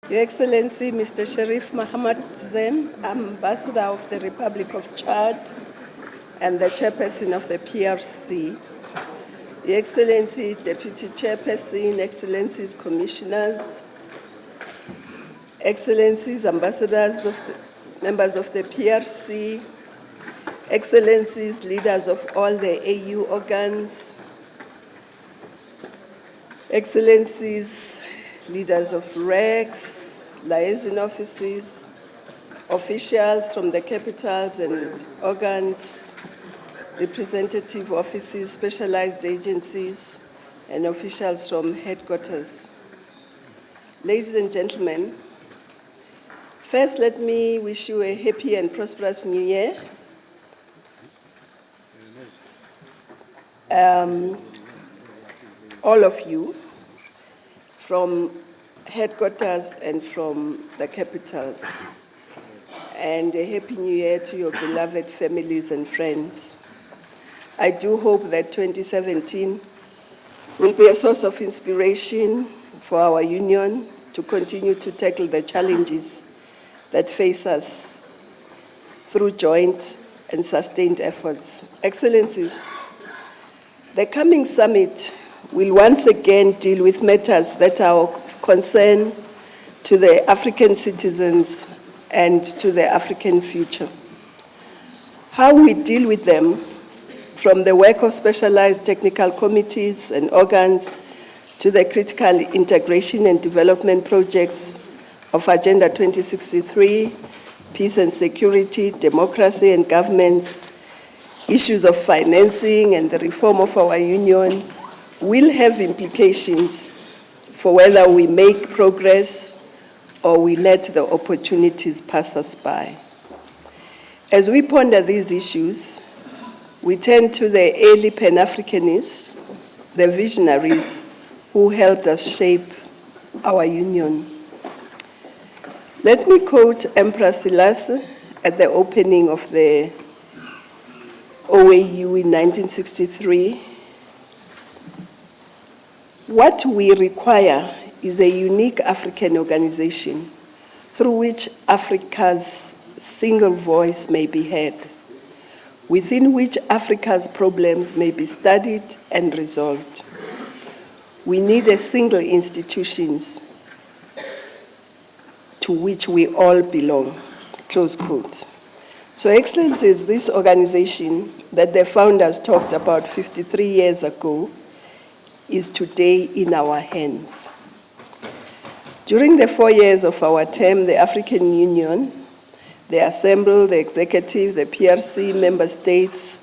Your Excellency, Mr. Sharif Mohammed Zain, Ambassador of the Republic of Chad and the Chairperson of the PRC. Your Excellency, Deputy Chairperson, Excellencies, Commissioners, Excellencies, Ambassadors, members of the PRC, Excellencies, leaders of all the AU organs, Excellencies, leaders of RECs, liaison offices, officials from the capitals and organs, representative offices, specialized agencies, and officials from headquarters. Ladies and gentlemen, first let me wish you a happy and prosperous new year. All of you, from headquarters and from the capitals. And a happy new year to your beloved families and friends. I do hope that 2017 will be a source of inspiration for our union to continue to tackle the challenges that face us through joint and sustained efforts. Excellencies, the coming summit will once again deal with matters that are of concern to the African citizens and to the African future. How we deal with them, from the work of specialized technical committees and organs to the critical integration and development projects of Agenda 2063, peace and security, democracy and governance, issues of financing and the reform of our union, will have implications for whether we make progress or we let the opportunities pass us by. As we ponder these issues, we turn to the early Pan-Africanists, the visionaries who helped us shape our union. Let me quote Emperor Selassie at the opening of the OAU in 1963. What we require is a unique African organization through which Africa's single voice may be heard, within which Africa's problems may be studied and resolved. We need a single institution to which we all belong, close quote. So, Excellencies, this organization that the founders talked about 53 years ago is today in our hands. During the 4 years of our term, the African Union, the Assembly, the Executive, the PRC, Member States,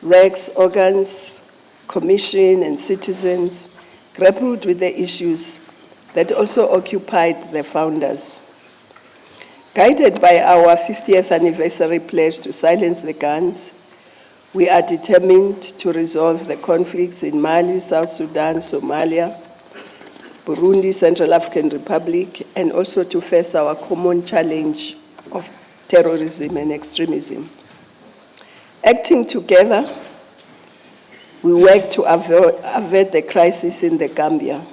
RECs, organs, Commission, and citizens grappled with the issues that also occupied the founders. Guided by our 50th anniversary pledge to silence the guns, we are determined to resolve the conflicts in Mali, South Sudan, Somalia, Burundi, Central African Republic, and also to face our common challenge of terrorism and extremism. Acting together, we work to avert the crisis in the Gambia.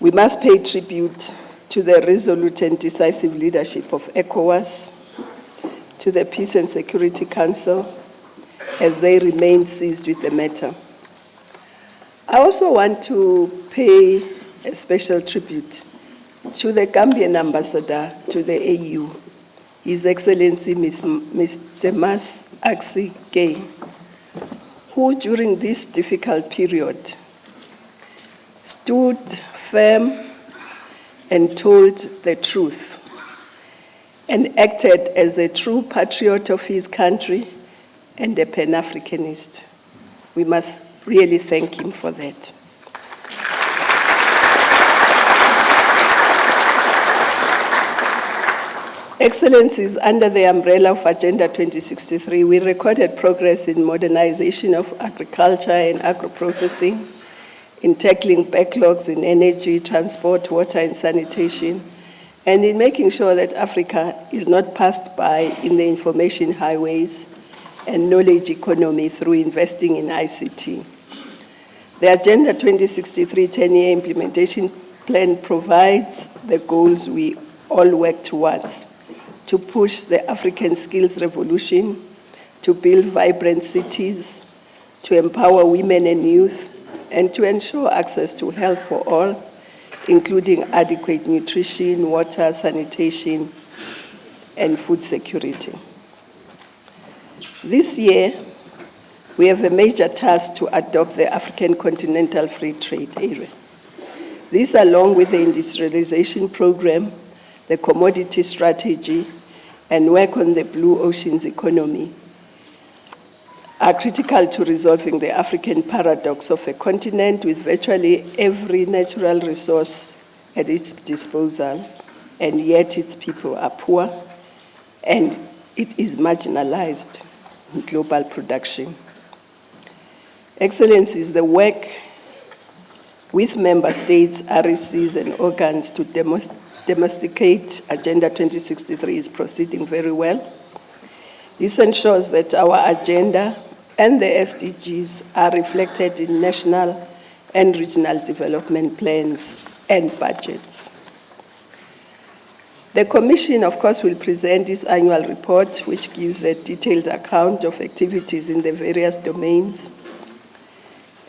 We must pay tribute to the resolute and decisive leadership of ECOWAS, to the Peace and Security Council, as they remain seized with the matter. I also want to pay a special tribute to the Gambian ambassador to the AU, His Excellency Mr. Mas Axi Gay, who during this difficult period stood firm and told the truth and acted as a true patriot of his country and a Pan-Africanist. We must really thank him for that. Excellencies, under the umbrella of Agenda 2063, we recorded progress in modernization of agriculture and agro-processing, in tackling backlogs in energy, transport, water, and sanitation, and in making sure that Africa is not passed by in the information highways and knowledge economy through investing in ICT. The Agenda 2063 10-year implementation plan provides the goals we all work towards: to push the African skills revolution, to build vibrant cities, to empower women and youth, and to ensure access to health for all, including adequate nutrition, water, sanitation, and food security. This year, we have a major task to adopt the African Continental Free Trade Area. This, along with the industrialization program, the commodity strategy, and work on the blue oceans economy, are critical to resolving the African paradox of a continent with virtually every natural resource at its disposal, and yet its people are poor, and it is marginalized in global production. Excellencies, the work with member states, RECs, and organs to domesticate Agenda 2063 is proceeding very well. This ensures that our agenda and the SDGs are reflected in national and regional development plans and budgets. The Commission, of course, will present its annual report, which gives a detailed account of activities in the various domains.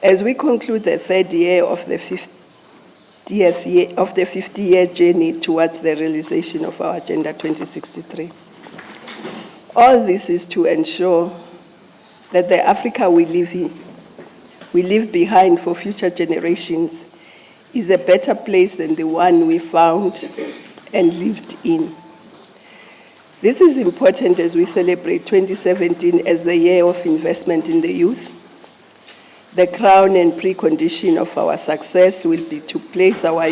As we conclude the third year of the 50-year journey towards the realization of our Agenda 2063, all this is to ensure that the Africa we leave behind for future generations is a better place than the one we found and lived in. This is important as we celebrate 2017 as the year of investment in the youth. The crown and precondition of our success will be to place our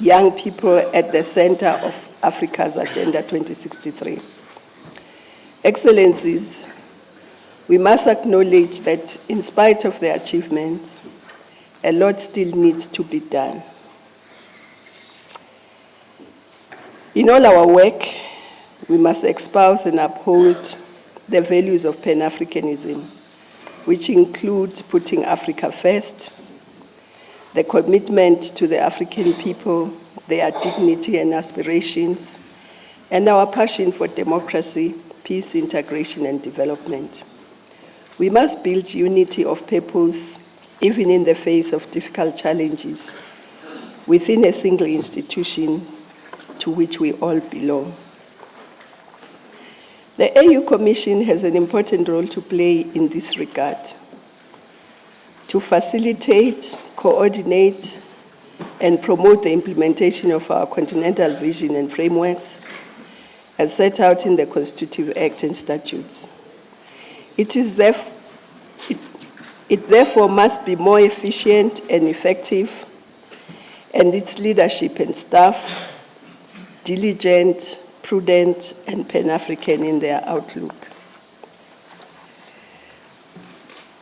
young people at the center of Africa's Agenda 2063. Excellencies, we must acknowledge that in spite of the achievements, a lot still needs to be done. In all our work, we must espouse and uphold the values of Pan-Africanism, which include putting Africa first, the commitment to the African people, their dignity and aspirations, and our passion for democracy, peace, integration, and development. We must build unity of purpose, even in the face of difficult challenges, within a single institution to which we all belong. The AU Commission has an important role to play in this regard, to facilitate, coordinate, and promote the implementation of our continental vision and frameworks as set out in the Constitutive Act and statutes. It therefore must be more efficient and effective, and its leadership and staff diligent, prudent, and Pan-African in their outlook.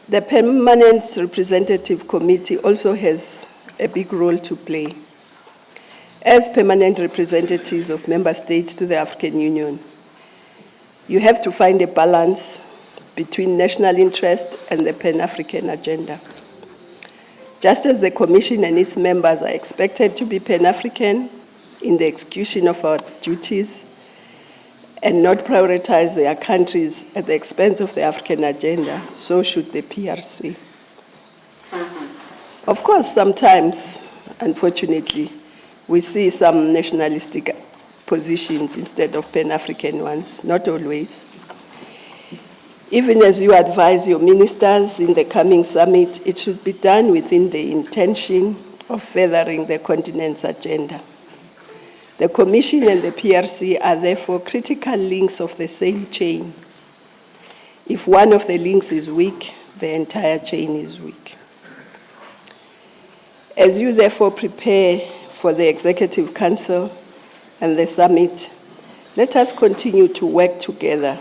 The Permanent Representative Committee also has a big role to play. As permanent representatives of member states to the African Union, you have to find a balance between national interest and the Pan-African agenda. Just as the Commission and its members are expected to be Pan-African in the execution of our duties and not prioritize their countries at the expense of the African agenda, so should the PRC. Of course, sometimes, unfortunately, we see some nationalistic positions instead of Pan-African ones, not always. Even as you advise your ministers in the coming summit, it should be done within the intention of furthering the continent's agenda. The Commission and the PRC are therefore critical links of the same chain. If one of the links is weak, the entire chain is weak. As you therefore prepare for the Executive Council and the summit, let us continue to work together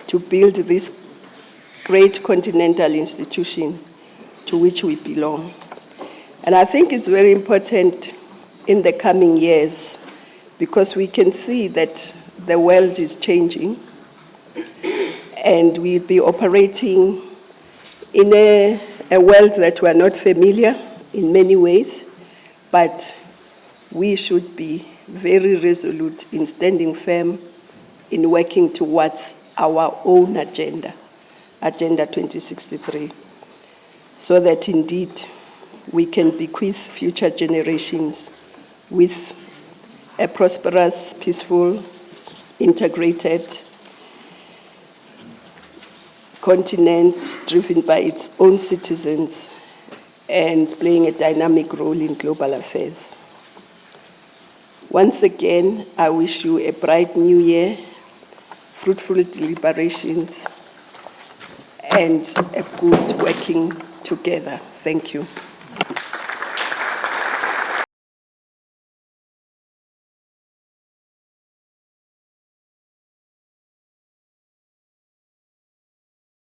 to build this great continental institution to which we belong. And I think it's very important in the coming years, because we can see that the world is changing and we'll be operating in a world that we're not familiar in many ways, but we should be very resolute in standing firm in working towards our own agenda, Agenda 2063, so that indeed we can bequeath future generations with a prosperous, peaceful, integrated continent driven by its own citizens and playing a dynamic role in global affairs. Once again, I wish you a bright new year, fruitful deliberations, and a good working together. Thank you.